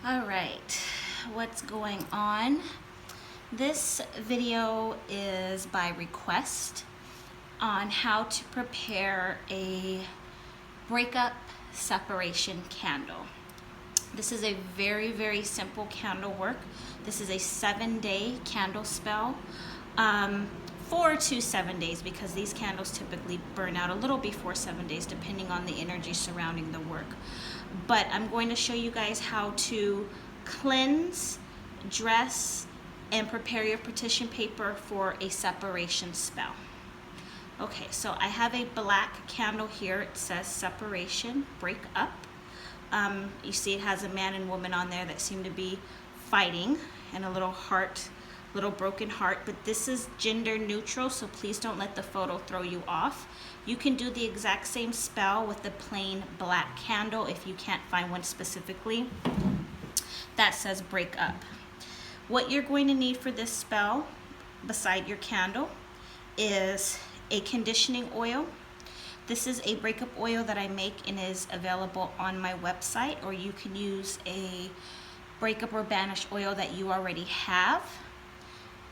All right, what's going on? This video is by request on how to prepare a breakup separation candle. This is a very, very simple candle work. This is a 7-day candle spell. 4 to 7 days, because these candles typically burn out a little before 7 days depending on the energy surrounding the work. But I'm going to show you guys how to cleanse, dress, and prepare your petition paper for a separation spell. Okay, so I have a black candle here. It says separation, break up. You see it has a man and woman on there that seem to be fighting, and a little heart, little broken heart, but this is gender neutral, so please don't let the photo throw you off. You can do the exact same spell with the plain black candle if you can't find one specifically that says break up. What you're going to need for this spell, beside your candle, is a conditioning oil. This is a breakup oil that I make and is available on my website, or you can use a breakup or banish oil that you already have.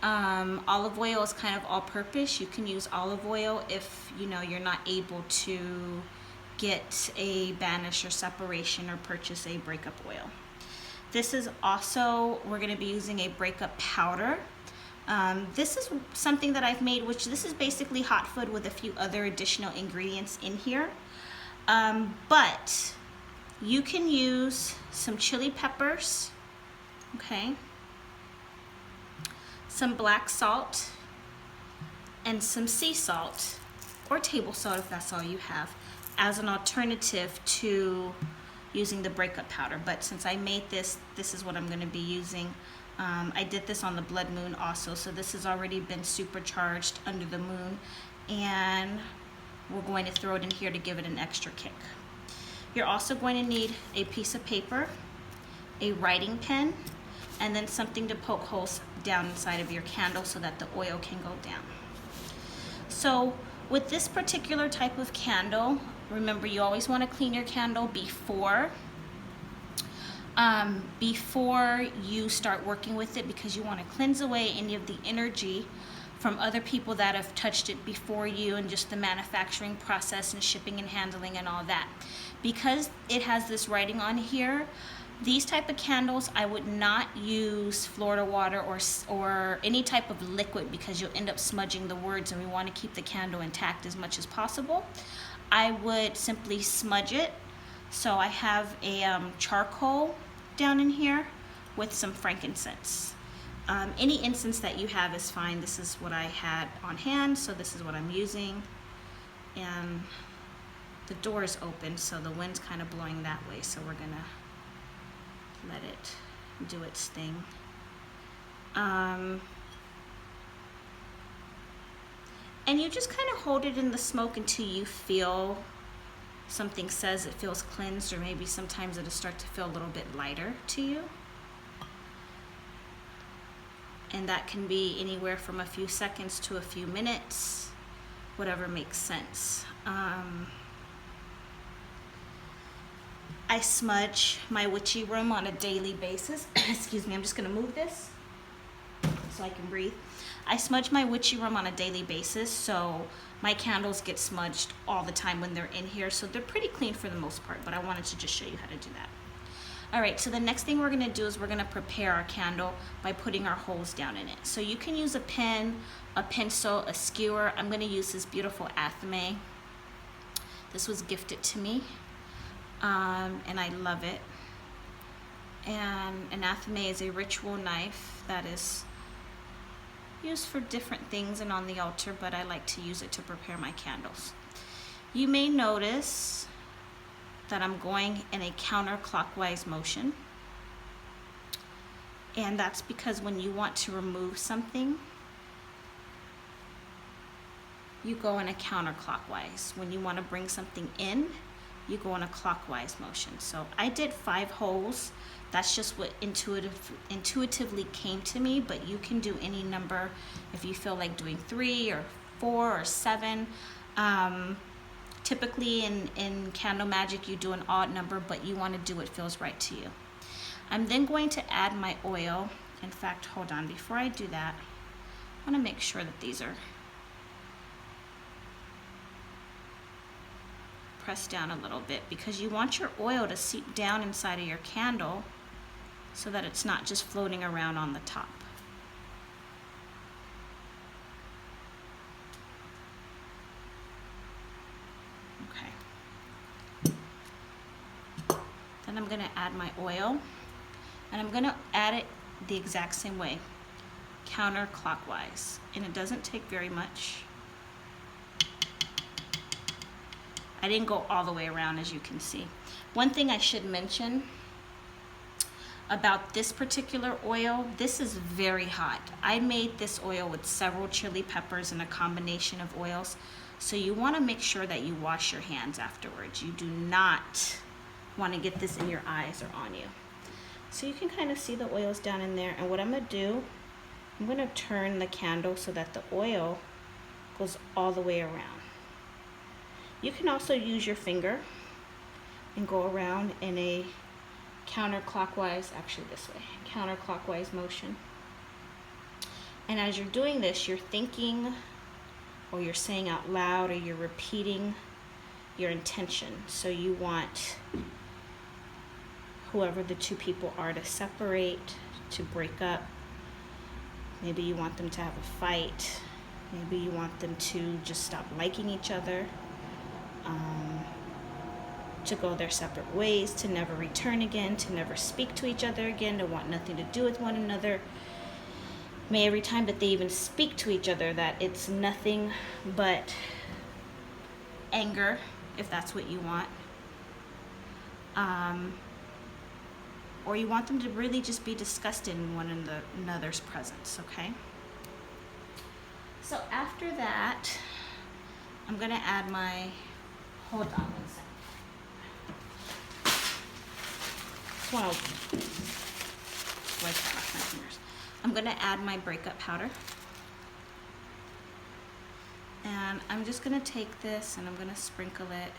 Olive oil is kind of all-purpose. You can use olive oil if you're not able to get a banish or separation or purchase a breakup oil. This is also, we're going to be using a breakup powder. This is something that I've made, which this is basically hot food with a few other additional ingredients in here. But you can use some chili peppers, okay, some black salt, and some sea salt or table salt if that's all you have, as an alternative to using the breakup powder. But since I made this is what I'm going to be using. I did this on the blood moon also, so this has already been supercharged under the moon, and we're going to throw it in here to give it an extra kick. You're also going to need a piece of paper, a writing pen, and then something to poke holes down inside of your candle so that the oil can go down. So with this particular type of candle, remember you always want to clean your candle before you start working with it, because you want to cleanse away any of the energy from other people that have touched it before you, and just the manufacturing process and shipping and handling and all that. Because it has this writing on here, these type of candles, I would not use Florida water or any type of liquid, because you'll end up smudging the words, and we want to keep the candle intact as much as possible. I would simply smudge it. So I have a charcoal down in here with some frankincense. Any incense that you have is fine. This is what I had on hand, so this is what I'm using. And the door is open, so the wind's kind of blowing that way, so we're gonna let it do its thing. And you just kind of hold it in the smoke until you feel something says it feels cleansed, or maybe sometimes it'll start to feel a little bit lighter to you. And that can be anywhere from a few seconds to a few minutes, whatever makes sense. I smudge my witchy room on a daily basis. Excuse me, I'm just gonna move this so I can breathe. I smudge my witchy room on a daily basis, so my candles get smudged all the time when they're in here, so they're pretty clean for the most part, but I wanted to just show you how to do that. All right, so the next thing we're gonna do is we're gonna prepare our candle by putting our holes down in it. So you can use a pen, a pencil, a skewer. I'm gonna use this beautiful Athame. This was gifted to me, and I love it. And an Athame is a ritual knife that is used for different things and on the altar, but I like to use it to prepare my candles. You may notice that I'm going in a counterclockwise motion, and that's because when you want to remove something, you go in a counterclockwise. When you want to bring something in, you go in a clockwise motion. So I did 5 holes. That's just what intuitively came to me, but you can do any number if you feel like doing 3 or 4 or 7. Typically in candle magic you do an odd number, but you want to do what feels right to you. I'm then going to add my oil. In fact, hold on, before I do that, I want to make sure that these are pressed down a little bit, because you want your oil to seep down inside of your candle so that it's not just floating around on the top. Okay. Then I'm going to add my oil, and I'm going to add it the exact same way, counterclockwise, and it doesn't take very much. I didn't go all the way around, as you can see. One thing I should mention about this particular oil, this is very hot. I made this oil with several chili peppers and a combination of oils, so you want to make sure that you wash your hands afterwards. You do not want to get this in your eyes or on you. So you can kind of see the oils down in there, and what I'm going to do, I'm going to turn the candle so that the oil goes all the way around. You can also use your finger and go around in a counterclockwise, actually this way, counterclockwise motion. And as you're doing this, you're thinking, or you're saying out loud, or you're repeating your intention. So you want whoever the two people are to separate, to break up. Maybe you want them to have a fight. Maybe you want them to just stop liking each other. To go their separate ways, to never return again, to never speak to each other again, to want nothing to do with one another. May every time that they even speak to each other, that it's nothing but anger, if that's what you want. Or you want them to really just be disgusted in one another's presence, okay? So after that, I'm going to add my, hold on one second. Well, I'm going to add my breakup powder. And I'm just going to take this and I'm going to sprinkle it.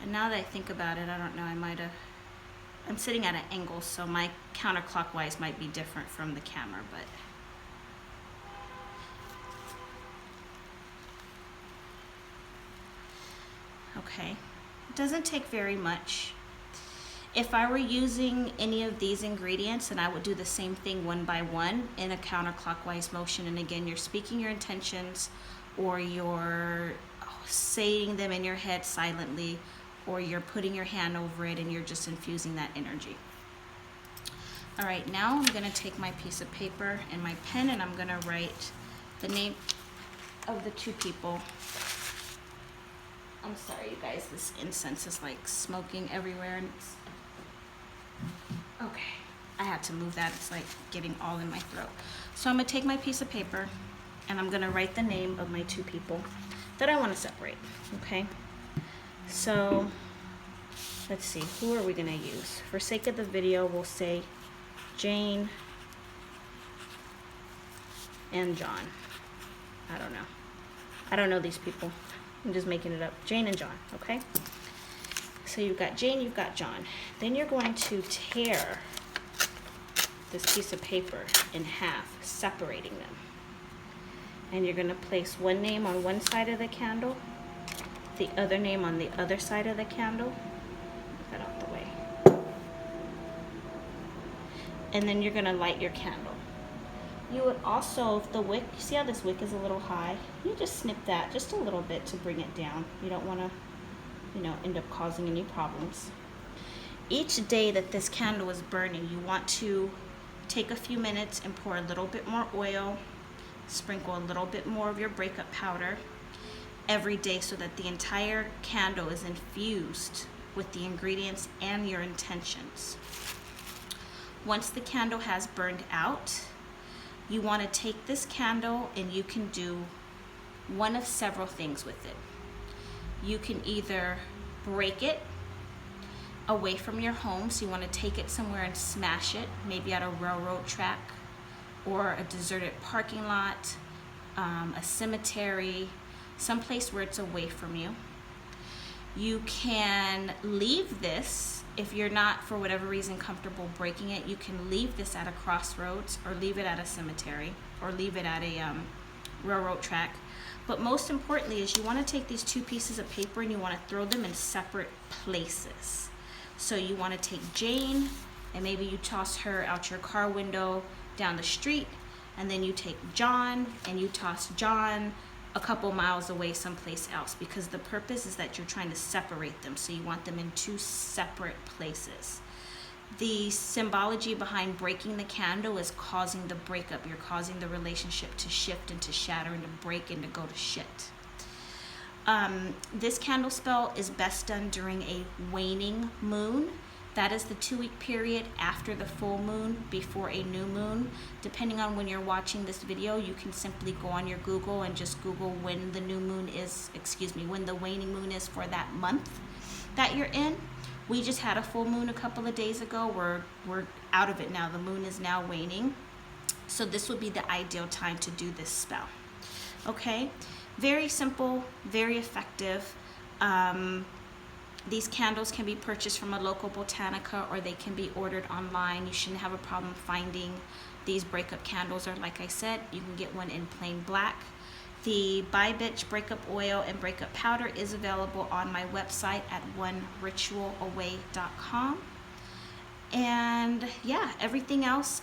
And now that I think about it, I don't know, I'm sitting at an angle, so my counterclockwise might be different from the camera, but okay, it doesn't take very much. If I were using any of these ingredients, then I would do the same thing one by one in a counterclockwise motion. And again, you're speaking your intentions, or you're saying them in your head silently, or you're putting your hand over it and you're just infusing that energy. All right, now I'm gonna take my piece of paper and my pen, and I'm gonna write the name of the two people. I'm sorry, you guys, this incense is like smoking everywhere. And it's... okay, I had to move that. It's like getting all in my throat. So I'm gonna take my piece of paper and I'm gonna write the name of my two people that I wanna separate, okay? So let's see, who are we gonna use? For sake of the video, we'll say Jane and John. I don't know. I don't know these people. I'm just making it up. Jane and John, okay? So you've got Jane, you've got John. Then you're going to tear this piece of paper in half, separating them. And you're going to place one name on one side of the candle, the other name on the other side of the candle. Get that out the way. And then you're going to light your candle. You would also, if the wick, you see how this wick is a little high? You just snip that just a little bit to bring it down. You don't want to, end up causing any problems. Each day that this candle is burning, you want to take a few minutes and pour a little bit more oil, sprinkle a little bit more of your breakup powder every day so that the entire candle is infused with the ingredients and your intentions. Once the candle has burned out, you want to take this candle and you can do one of several things with it. You can either break it away from your home, so you want to take it somewhere and smash it, maybe at a railroad track or a deserted parking lot, a cemetery, someplace where it's away from you. You can leave this, if you're not, for whatever reason, comfortable breaking it, you can leave this at a crossroads, or leave it at a cemetery, or leave it at a railroad track. But most importantly is you want to take these two pieces of paper and you want to throw them in separate places. So you want to take Jane, and maybe you toss her out your car window down the street, and then you take John and you toss John a couple miles away someplace else, because the purpose is that you're trying to separate them. So you want them in two separate places. The symbology behind breaking the candle is causing the breakup. You're causing the relationship to shift and to shatter and to break and to go to shit. This candle spell is best done during a waning moon. That is the 2-week period after the full moon, before a new moon. Depending on when you're watching this video, you can simply go on your Google and just Google when the new moon is, when the waning moon is for that month that you're in. We just had a full moon a couple of days ago. We're out of it now. The moon is now waning. So this would be the ideal time to do this spell. Okay? Very simple, very effective. These candles can be purchased from a local botanica, or they can be ordered online. You shouldn't have a problem finding these breakup candles, or like I said, you can get one in plain black. The Bye Bitch breakup oil and breakup powder is available on my website at oneritualaway.com. And yeah, everything else,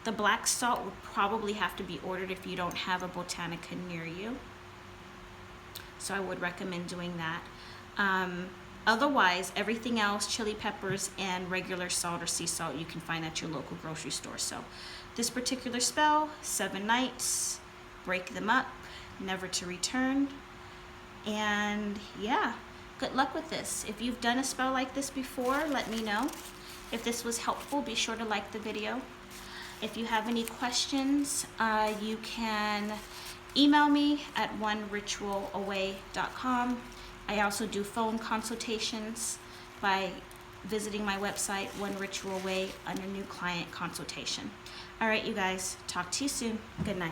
the black salt would probably have to be ordered if you don't have a botanica near you. So I would recommend doing that. Otherwise, everything else, chili peppers and regular salt or sea salt, you can find at your local grocery store. So this particular spell, 7 nights, break them up, never to return. And yeah, good luck with this. If you've done a spell like this before, let me know. If this was helpful, be sure to like the video. If you have any questions, you can email me at oneritualaway.com. I also do phone consultations by visiting my website, One Ritual Away, under new client consultation. All right, you guys, talk to you soon. Good night.